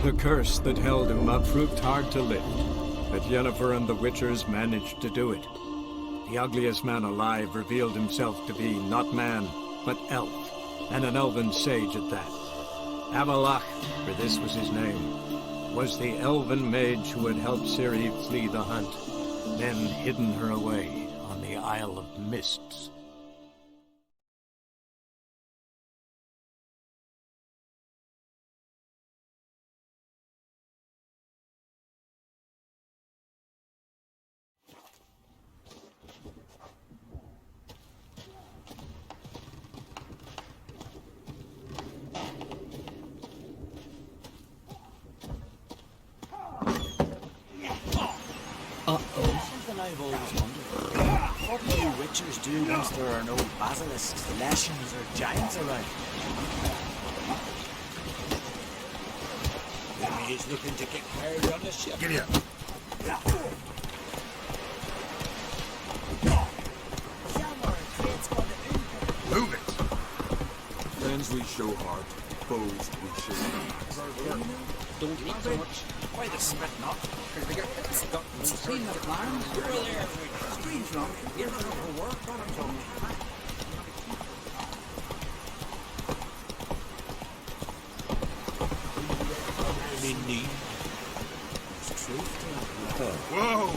The curse that held him up proved hard to lift, but Yennefer and the Witchers managed to do it. The ugliest man alive revealed himself to be not man, but elf, and an elven sage at that. Avallac'h, for this was his name, was the elven mage who had helped Ciri flee the hunt, then hidden her away on the Isle of Mists. Something I've always wondered. What do you witchers do once there are no basilisks, leshens, or giants around? He's looking to get carried on the ship. Get here. Move it. Friends we show heart, foes we show. Don't eat so much. Why the spit not? Clean the plan. You're there. Screen's wrong. You're not over work on it, Indeed. There's truth to that. Whoa!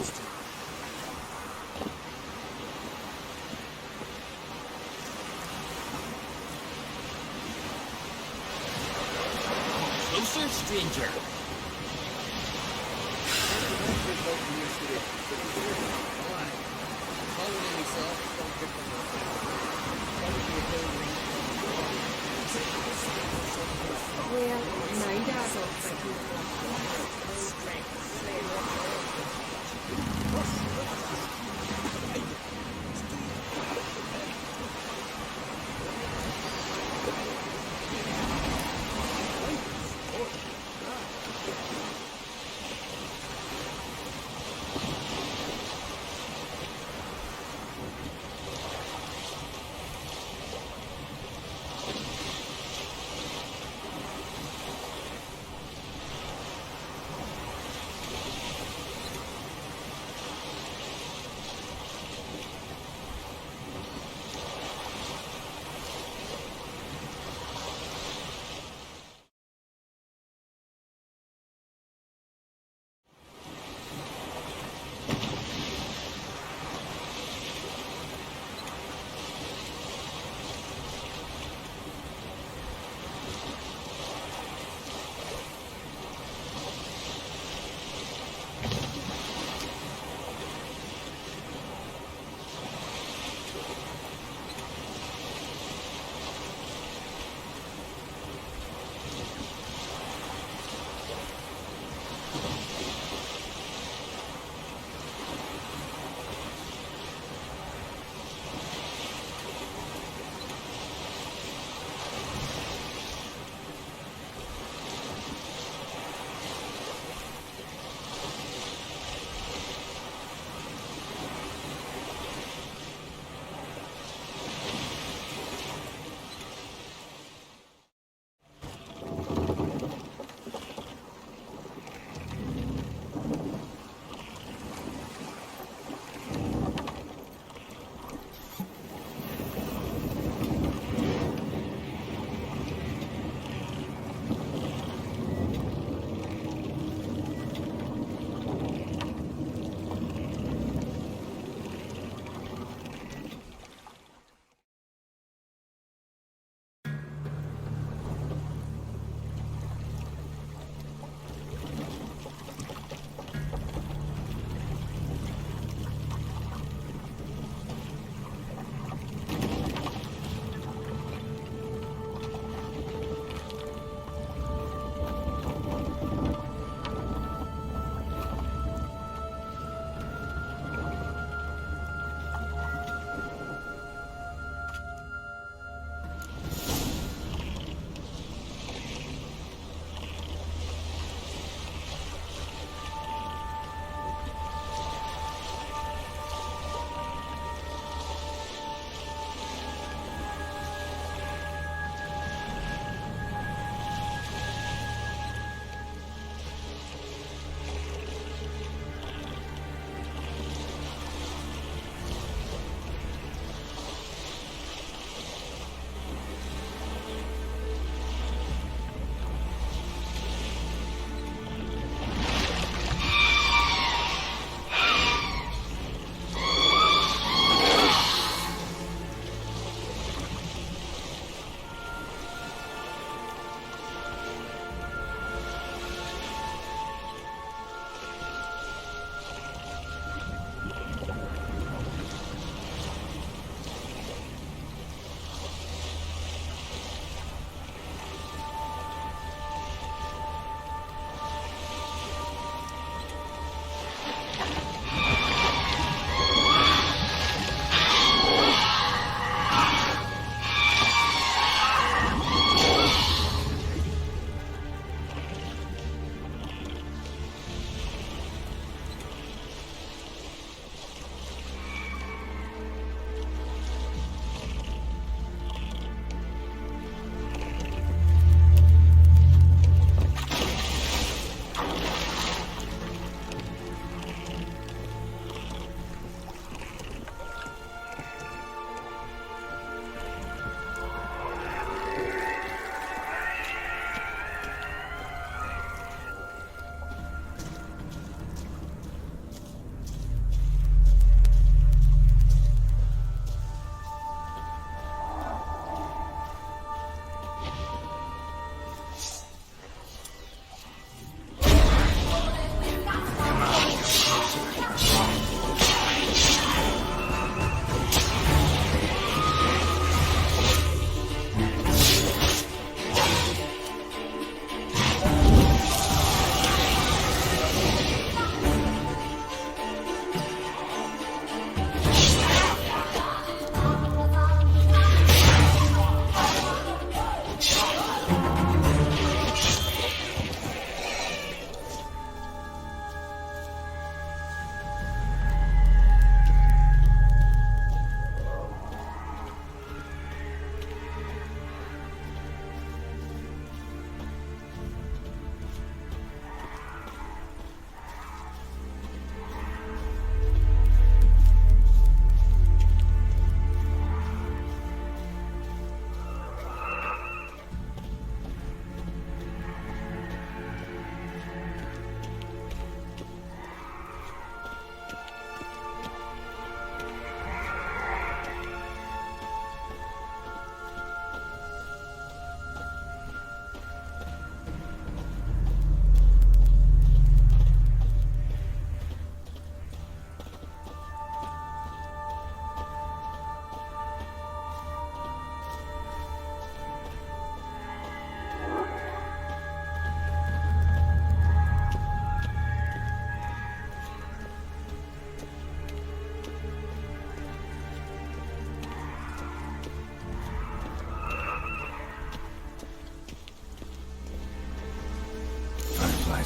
Closer, stranger.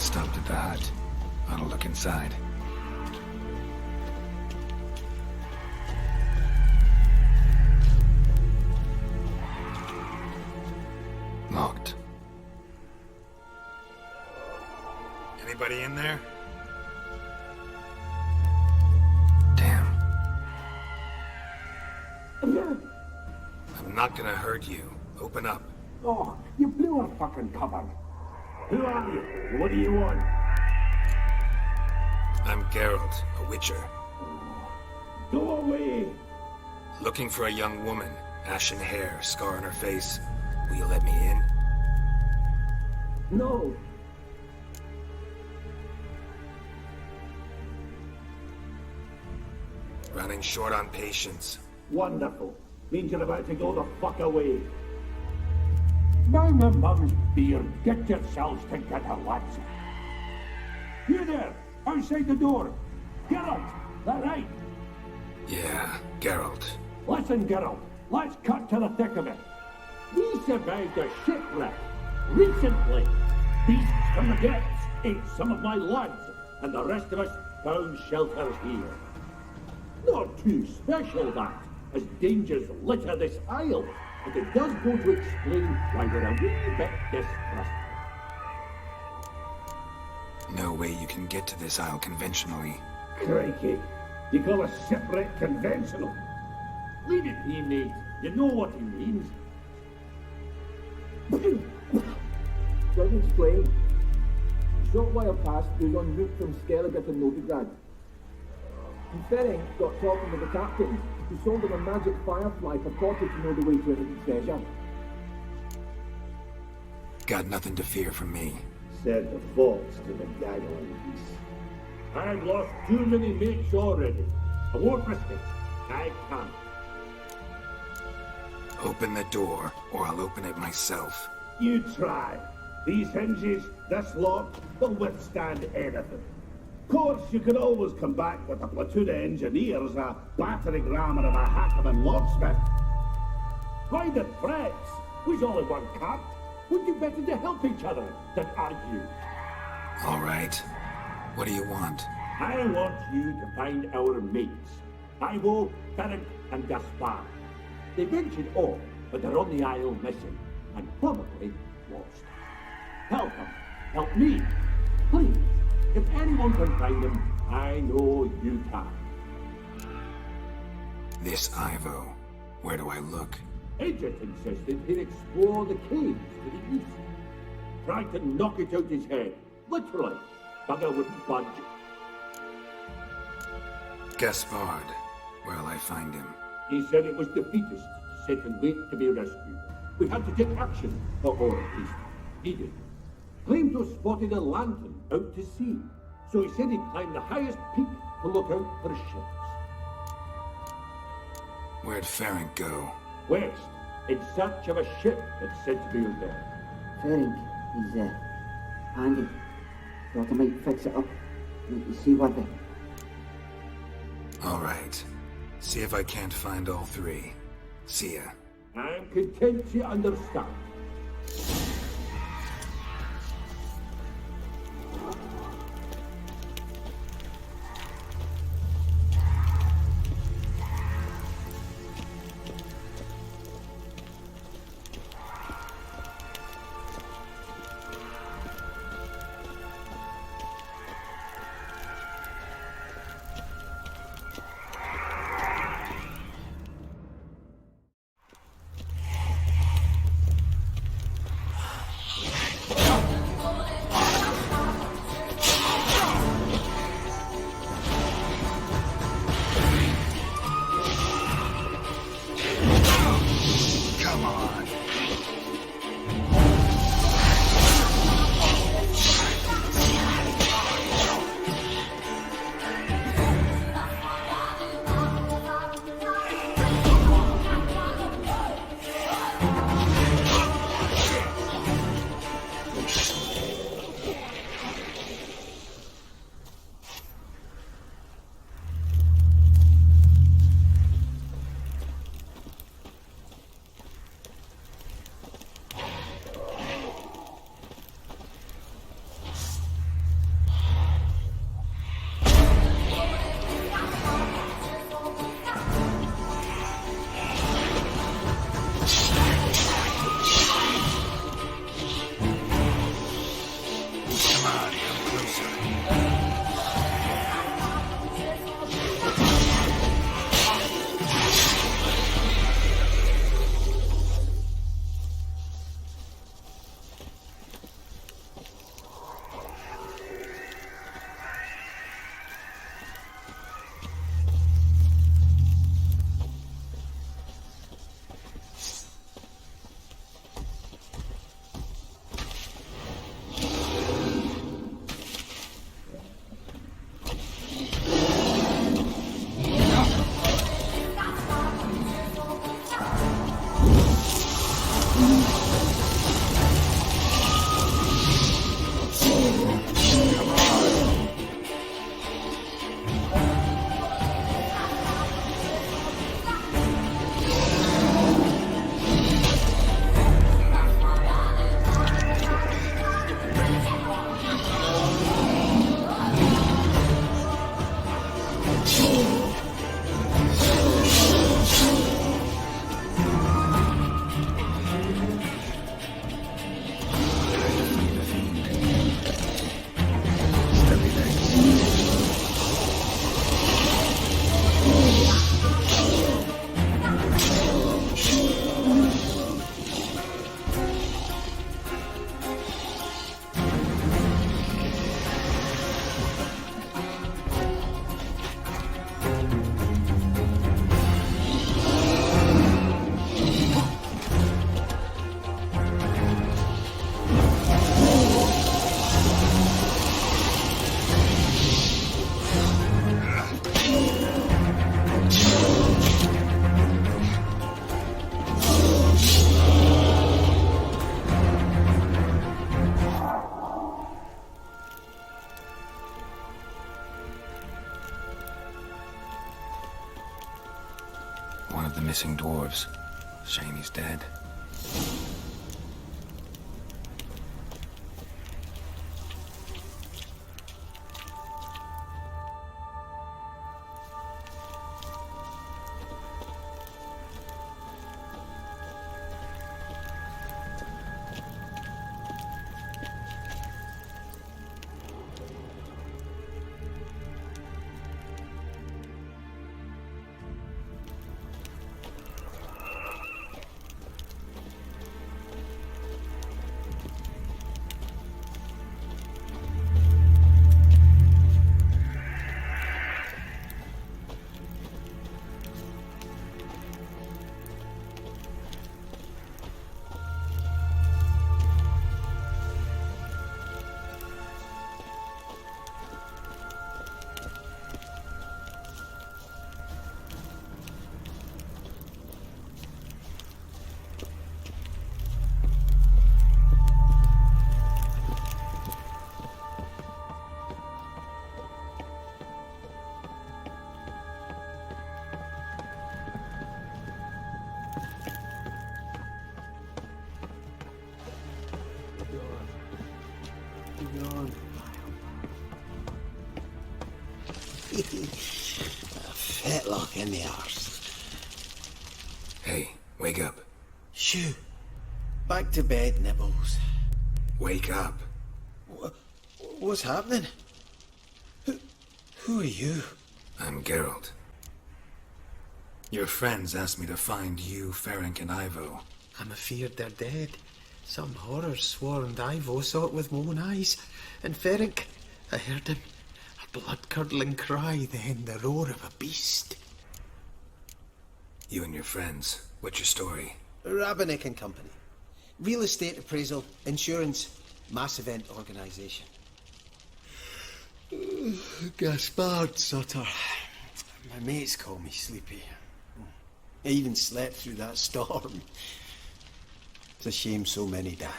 Stopped at the hut. I'll look inside. Locked. Anybody in there? Damn. I'm not gonna hurt you. Open up. Oh, you blew our fucking cover. Who are you? What do you want? I'm Geralt, a witcher. Go away! Looking for a young woman. Ashen hair, scar on her face. Will you let me in? No! Running short on patience. Wonderful. Means you're about to go the fuck away. Now my mum's beard, get yourselves together, lads. You there, outside the door. Geralt, that right? Yeah, Geralt. Listen, Geralt, let's cut to the thick of it. We survived a shipwreck recently. Beasts from the depths ate some of my lads, and the rest of us found shelter here. Not too special, that, as dangers litter this isle, but it does go to explain why we're a wee bit distrustful. No way you can get to this isle conventionally. Crikey, you call a shipwreck conventional? Leave it be, mate. You know what he means. Let me explain. A short while past, we were en route from Skellige to Novigrad. And Ferenc got talking with the captain, who sold him a magic firefly purported to know the way to a hidden treasure. Got nothing to fear from me. Said the fox to the gaggling beast. I've lost too many mates already. I won't risk it. I can't. Open the door, or I'll open it myself. You try. These hinges, this lock, will withstand anything. Of course, you can always come back with a platoon of engineers, a battering ram, and a hackman locksmith. Why the threats? We's only one cut. Would you better to help each other than argue? All right. What do you want? I want you to find our mates. Ivo, Ferenc, and Gaspar. They ventured off, but they're on the isle missing, and probably lost. Help them. Help me. Please. If anyone can find them, I know you can. This Ivo. Where do I look? Agent insisted he'd explore the caves to the east. Tried to knock it out his head. Literally. Bugger wouldn't budge. Gaspard. Where'll I find him? He said it was defeatist, set and wait to be rescued. We had to take action, or at least he did. Claimed to have spotted a lantern out to sea, so he said he'd climb the highest peak to look out for ships. Where'd Ferenc go? West, in search of a ship that's said to be out there. Ferenc, he's handy. Thought I might fix it up. Make you see what they... All right. See if I can't find all three. See ya. I'm content to understand. One of the missing dwarves. Shame he's dead. Fetlock in the arse. Hey, wake up. Shoo. Back to bed, Nibbles. Wake up. What's happening? Who are you? I'm Geralt. Your friends asked me to find you, Ferenc, and Ivo. I'm afeard they're dead. Some horror swore and Ivo saw it with my own eyes. And Ferenc, I heard him. A blood-curdling cry, then the roar of a beast. You and your friends, what's your story? Rabinick and Company. Real estate appraisal, insurance, mass event organisation. Gaspard Sutter. My mates call me Sleepy. I even slept through that storm. It's a shame so many died.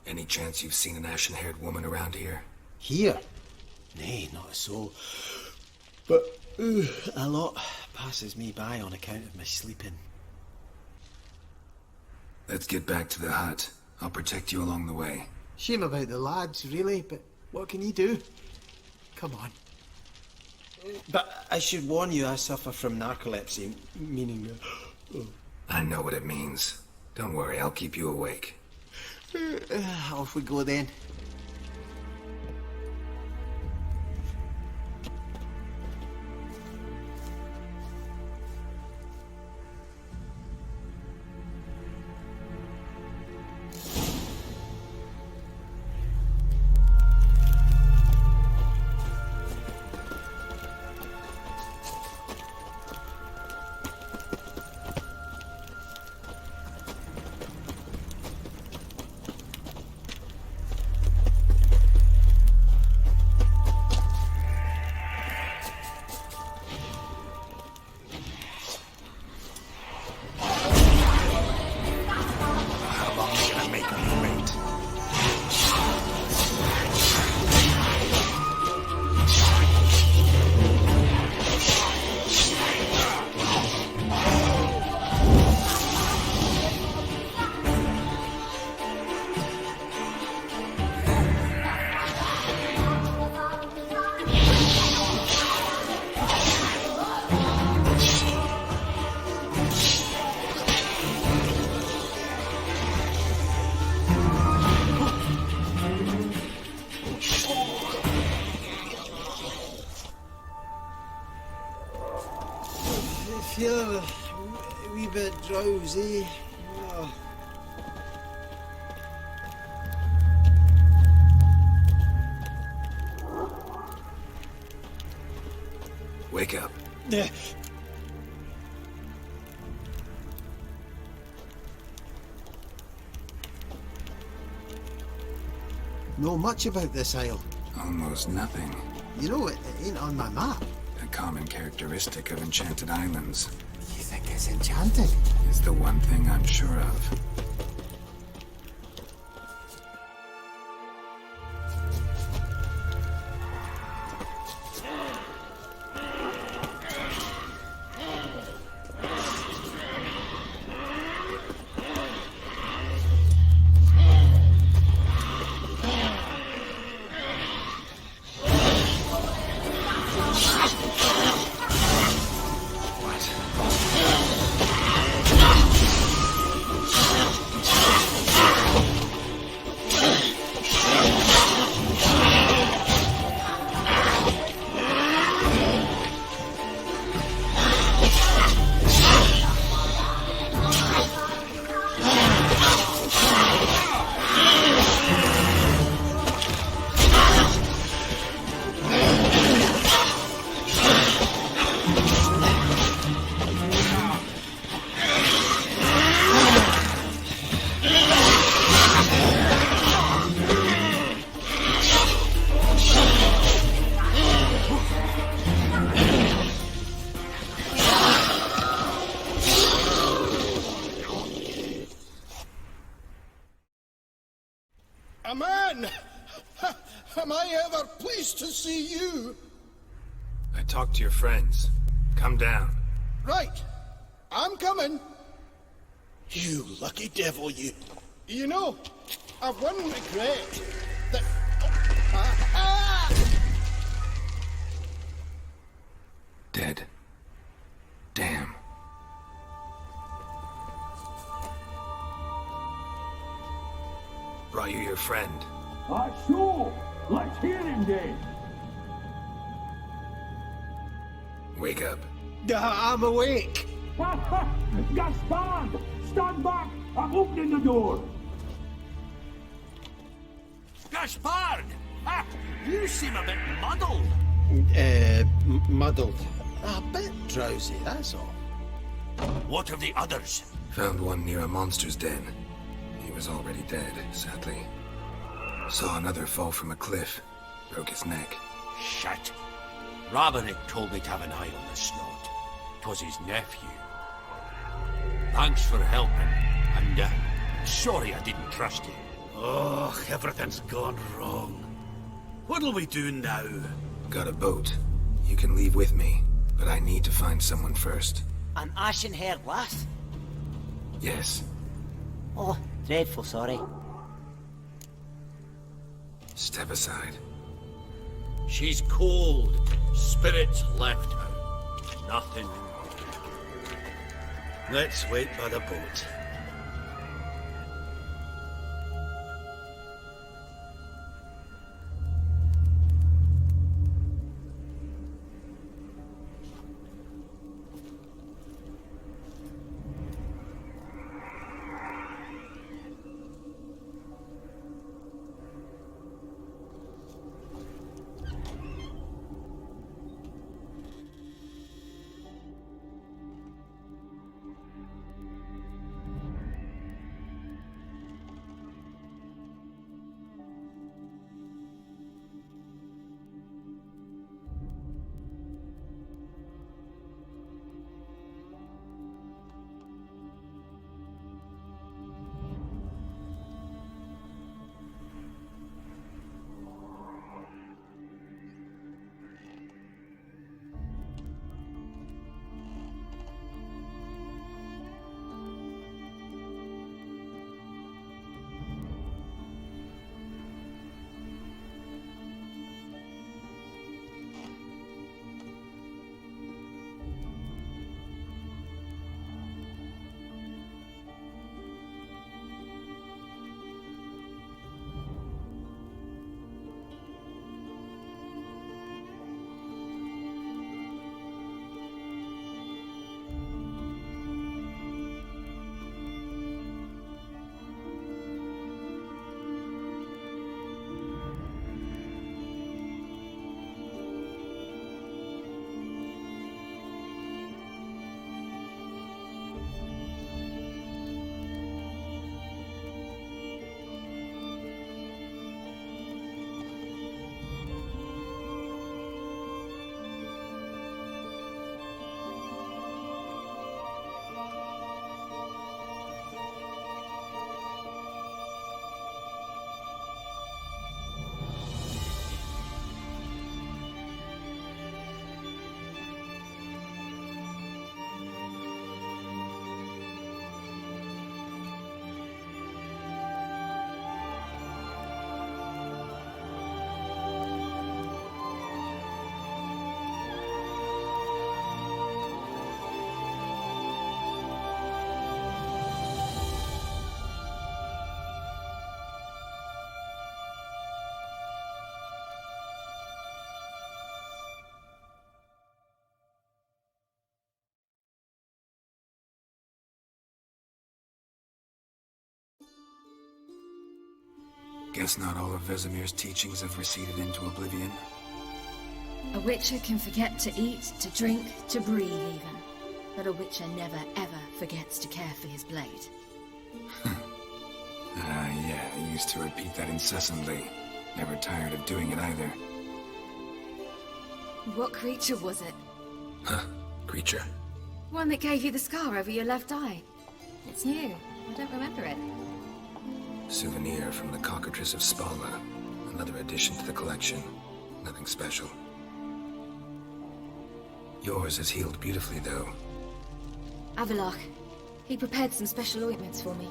Any chance you've seen an ashen-haired woman around here? Here? Nay, not a soul. But a lot passes me by on account of my sleeping. Let's get back to the hut. I'll protect you along the way. Shame about the lads, really, but what can you do? Come on. But I should warn you, I suffer from narcolepsy, meaning... I know what it means. Don't worry, I'll keep you awake. Off we go then. Feel a wee bit drowsy. Oh. Wake up. Know much about this isle? Almost nothing. You know, it ain't on my map. A common characteristic of enchanted islands. You think it's enchanted? Is the one thing I'm sure of. A man! Am I ever pleased to see you? I talked to your friends. Come down. Right. I'm coming. You lucky devil, you. You know, I've one regret. That... Dead. Damn. Brought you your friend. So, let's hear him then. Wake up. I'm awake. Gaspard! Stand back! I'm opening the door! Gaspard! Ah, you seem a bit muddled. Muddled. A bit drowsy, that's all. What of the others? Found one near a monster's den. He was already dead, sadly. Saw another fall from a cliff. Broke his neck. Shit. Robinick told me to have an eye on the snot. 'Twas his nephew. Thanks for helping, and sorry I didn't trust you. Oh, everything's gone wrong. What'll we do now? Got a boat. You can leave with me, but I need to find someone first. An ashen-haired lass? Yes. Oh, dreadful sorry. Step aside. She's cold. Spirits left her. Nothing. Let's wait by the boat. Guess not all of Vesemir's teachings have receded into oblivion. A witcher can forget to eat, to drink, to breathe even. But a witcher never ever forgets to care for his blade. Yeah, I used to repeat that incessantly. Never tired of doing it either. What creature was it? Huh? Creature? One that gave you the scar over your left eye. It's new. I don't remember it. Souvenir from the cockatrice of Spalma. Another addition to the collection. Nothing special. Yours has healed beautifully, though. Avallac'h. He prepared some special ointments for me.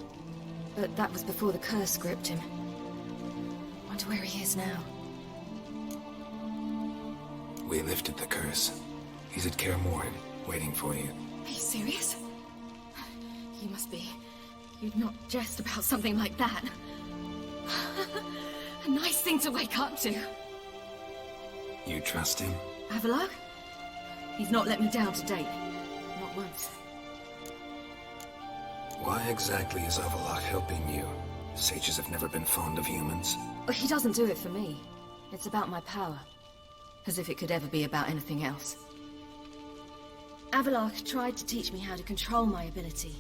But that was before the curse gripped him. Wonder where he is now. We lifted the curse. He's at Kaer Morhen, waiting for you. Are you serious? You must be. You'd not jest about something like that. A nice thing to wake up to. You trust him? Avallac'h? He's not let me down to date. Not once. Why exactly is Avallac'h helping you? Sages have never been fond of humans. He doesn't do it for me. It's about my power. As if it could ever be about anything else. Avallac'h tried to teach me how to control my ability.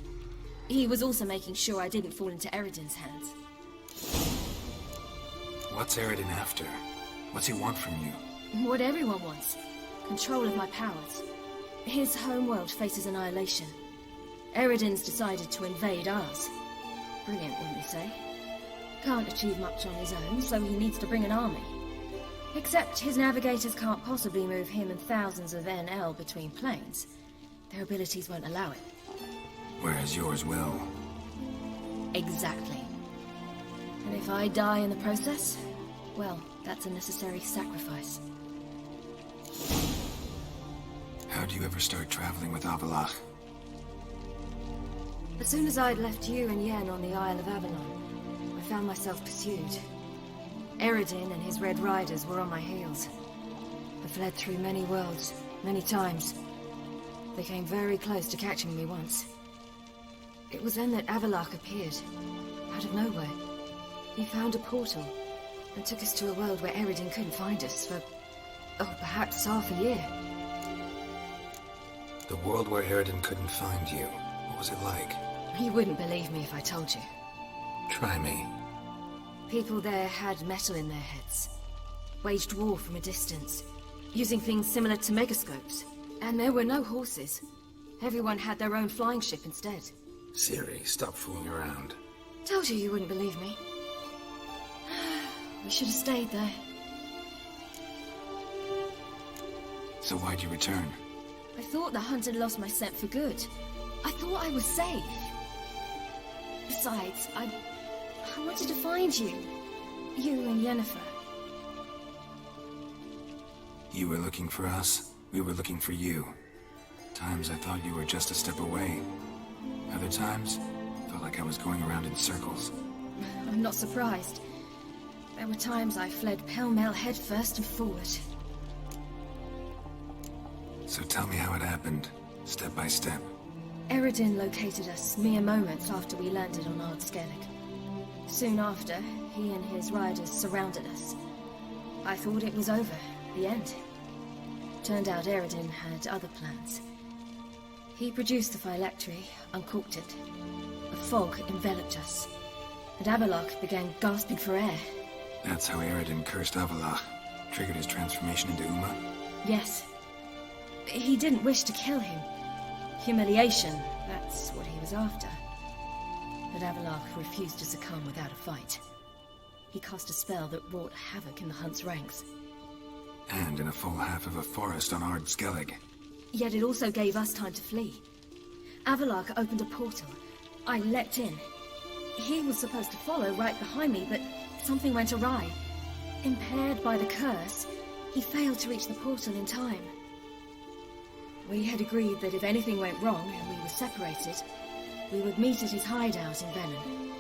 He was also making sure I didn't fall into Eredin's hands. What's Eredin after? What's he want from you? What everyone wants. Control of my powers. His homeworld faces annihilation. Eredin's decided to invade ours. Brilliant, wouldn't you say? Can't achieve much on his own, so he needs to bring an army. Except his navigators can't possibly move him and thousands of NL between planes. Their abilities won't allow it. Whereas yours will. Exactly. And if I die in the process, well, that's a necessary sacrifice. How do you ever start traveling with Avallac'h? As soon as I'd left you and Yen on the Isle of Avalon, I found myself pursued. Eredin and his Red Riders were on my heels. I fled through many worlds, many times. They came very close to catching me once. It was then that Avallac'h appeared, out of nowhere. He found a portal, and took us to a world where Eredin couldn't find us for, perhaps half a year. The world where Eredin couldn't find you, what was it like? You wouldn't believe me if I told you. Try me. People there had metal in their heads. Waged war from a distance, using things similar to megascopes. And there were no horses. Everyone had their own flying ship instead. Ciri, stop fooling around. Told you you wouldn't believe me. We should have stayed there. So why'd you return? I thought the hunt had lost my scent for good. I thought I was safe. Besides, I wanted to find you. You and Yennefer. You were looking for us, we were looking for you. Times I thought you were just a step away. Other times, felt like I was going around in circles. I'm not surprised. There were times I fled pell-mell headfirst and forward. So tell me how it happened, step by step. Eredin located us mere moments after we landed on Ardskellig. Soon after, he and his riders surrounded us. I thought it was over, the end. Turned out Eredin had other plans. He produced the phylactery, uncorked it. A fog enveloped us, and Avallac'h began gasping for air. That's how Eredin cursed Avallac'h, triggered his transformation into Uma? Yes. He didn't wish to kill him. Humiliation, that's what he was after. But Avallac'h refused to succumb without a fight. He cast a spell that wrought havoc in the hunt's ranks. And in a full half of a forest on Ardskellig. Yet it also gave us time to flee. Avallac'h opened a portal. I leapt in. He was supposed to follow right behind me, but something went awry. Impaired by the curse, he failed to reach the portal in time. We had agreed that if anything went wrong and we were separated, we would meet at his hideout in Venom.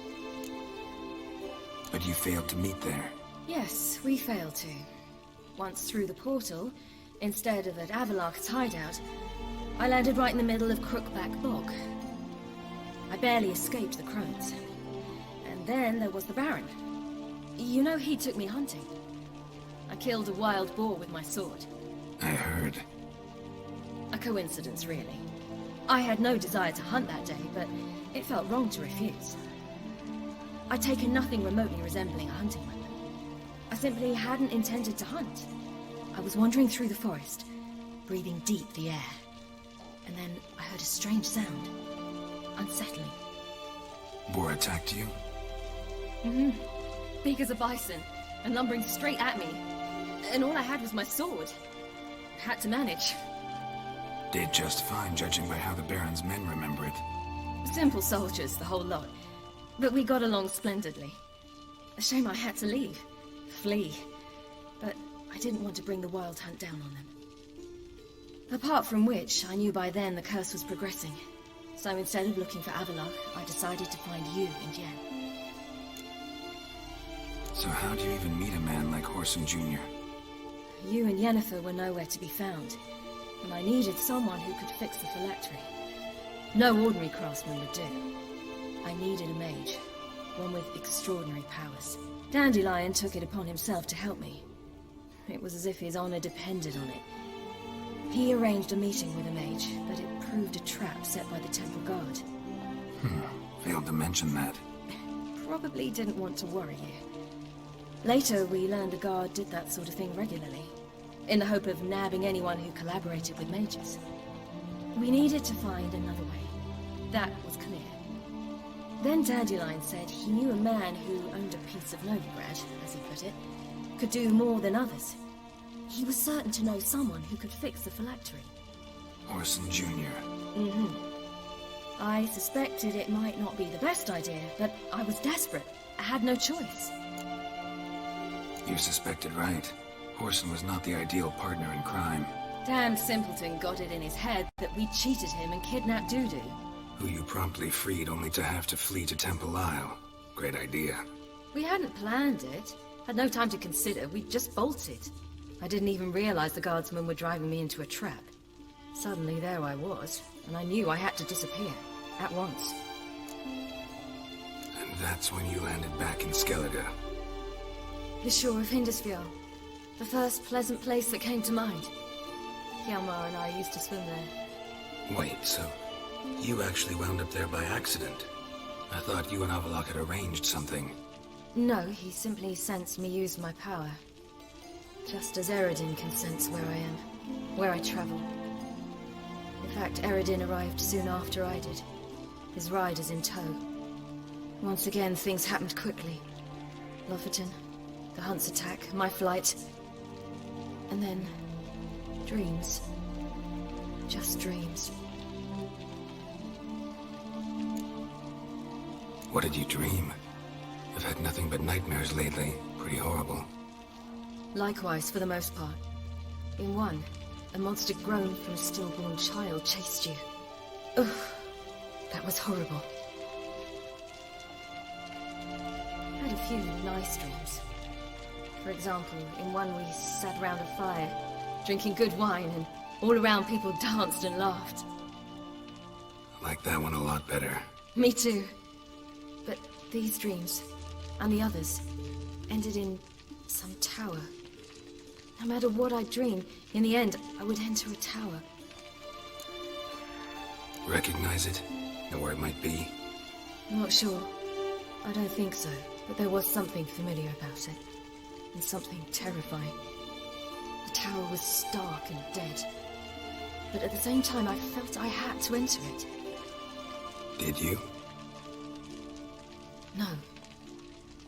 But you failed to meet there. Yes, we failed to. Once through the portal, instead of at Avallac'h's hideout, I landed right in the middle of Crookback Bog. I barely escaped the crones. And then there was the Baron. You know he took me hunting. I killed a wild boar with my sword. I heard. A coincidence, really. I had no desire to hunt that day, but it felt wrong to refuse. I'd taken nothing remotely resembling a hunting weapon. I simply hadn't intended to hunt. I was wandering through the forest, breathing deep the air. And then I heard a strange sound. Unsettling. Boar attacked you? Mm-hmm. Big as a bison, and lumbering straight at me. And all I had was my sword. Had to manage. Did just fine, judging by how the Baron's men remember it. Simple soldiers, the whole lot. But we got along splendidly. A shame I had to leave. Flee. But I didn't want to bring the wild hunt down on them. Apart from which, I knew by then the curse was progressing. So instead of looking for Avallac'h, I decided to find you in Yen. So how do you even meet a man like Whoreson Jr.? You and Yennefer were nowhere to be found, and I needed someone who could fix the phylactery. No ordinary craftsman would do. I needed a mage, one with extraordinary powers. Dandelion took it upon himself to help me. It was as if his honor depended on it. He arranged a meeting with a mage, but it proved a trap set by the temple guard. Failed to mention that. Probably didn't want to worry you. Later, we learned the guard did that sort of thing regularly, in the hope of nabbing anyone who collaborated with mages. We needed to find another way. That was clear. Then Dandelion said he knew a man who owned a piece of Novigrad, as he put it, could do more than others. He was certain to know someone who could fix the phylactery. Whoreson Jr. Mm-hmm. I suspected it might not be the best idea, but I was desperate. I had no choice. You suspected right. Whoreson was not the ideal partner in crime. Damned simpleton got it in his head that we cheated him and kidnapped Dudu. Who you promptly freed only to have to flee to Temple Isle. Great idea. We hadn't planned it. Had no time to consider. We just bolted. I didn't even realize the guardsmen were driving me into a trap. Suddenly there I was, and I knew I had to disappear. At once. And that's when you landed back in Skellige. The shore of Hindisfjord. The first pleasant place that came to mind. Hjalmar and I used to swim there. Wait, so you actually wound up there by accident? I thought you and Avallac'h had arranged something. No, he simply sensed me use my power. Just as Eredin can sense where I am, where I travel. In fact, Eredin arrived soon after I did, his riders in tow. Once again, things happened quickly. Lofoten, the hunt's attack, my flight. And then, dreams. Just dreams. What did you dream? I've had nothing but nightmares lately. Pretty horrible. Likewise, for the most part. In one, a monster grown from a stillborn child chased you. Ugh, that was horrible. I had a few nice dreams. For example, in one we sat round a fire, drinking good wine, and all around people danced and laughed. I like that one a lot better. Me too. But these dreams, and the others, ended in some tower. No matter what I dreamed, in the end, I would enter a tower. Recognize it? Know where it might be? Not sure. I don't think so, but there was something familiar about it. And something terrifying. The tower was stark and dead. But at the same time, I felt I had to enter it. Did you? No.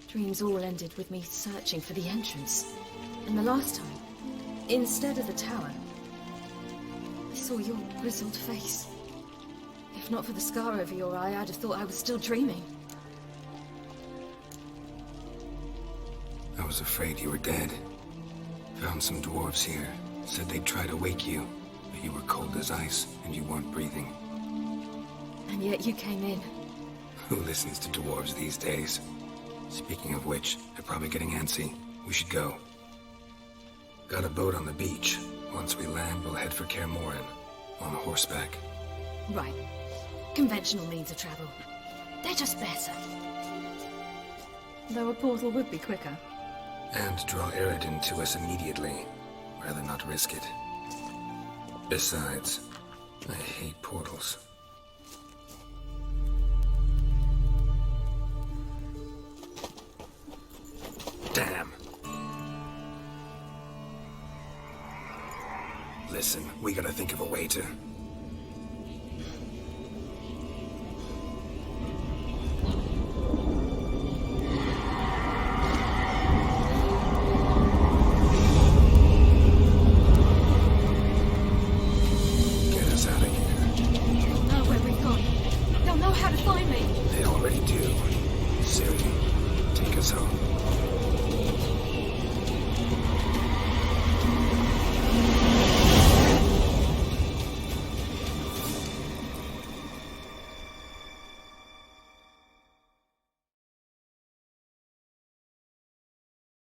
Dreams all ended with me searching for the entrance. And the last time, instead of the tower, I saw your grizzled face. If not for the scar over your eye, I'd have thought I was still dreaming. I was afraid you were dead. Found some dwarves here. Said they'd try to wake you, but you were cold as ice, and you weren't breathing. And yet you came in. Who listens to dwarves these days? Speaking of which, they're probably getting antsy. We should go. Got a boat on the beach. Once we land, we'll head for Kaer Morhen. On horseback. Right. Conventional means of travel. They're just better. Though a portal would be quicker. And draw Eredin to us immediately. Rather not risk it. Besides, I hate portals. Damn. Listen, we gotta think of a way to...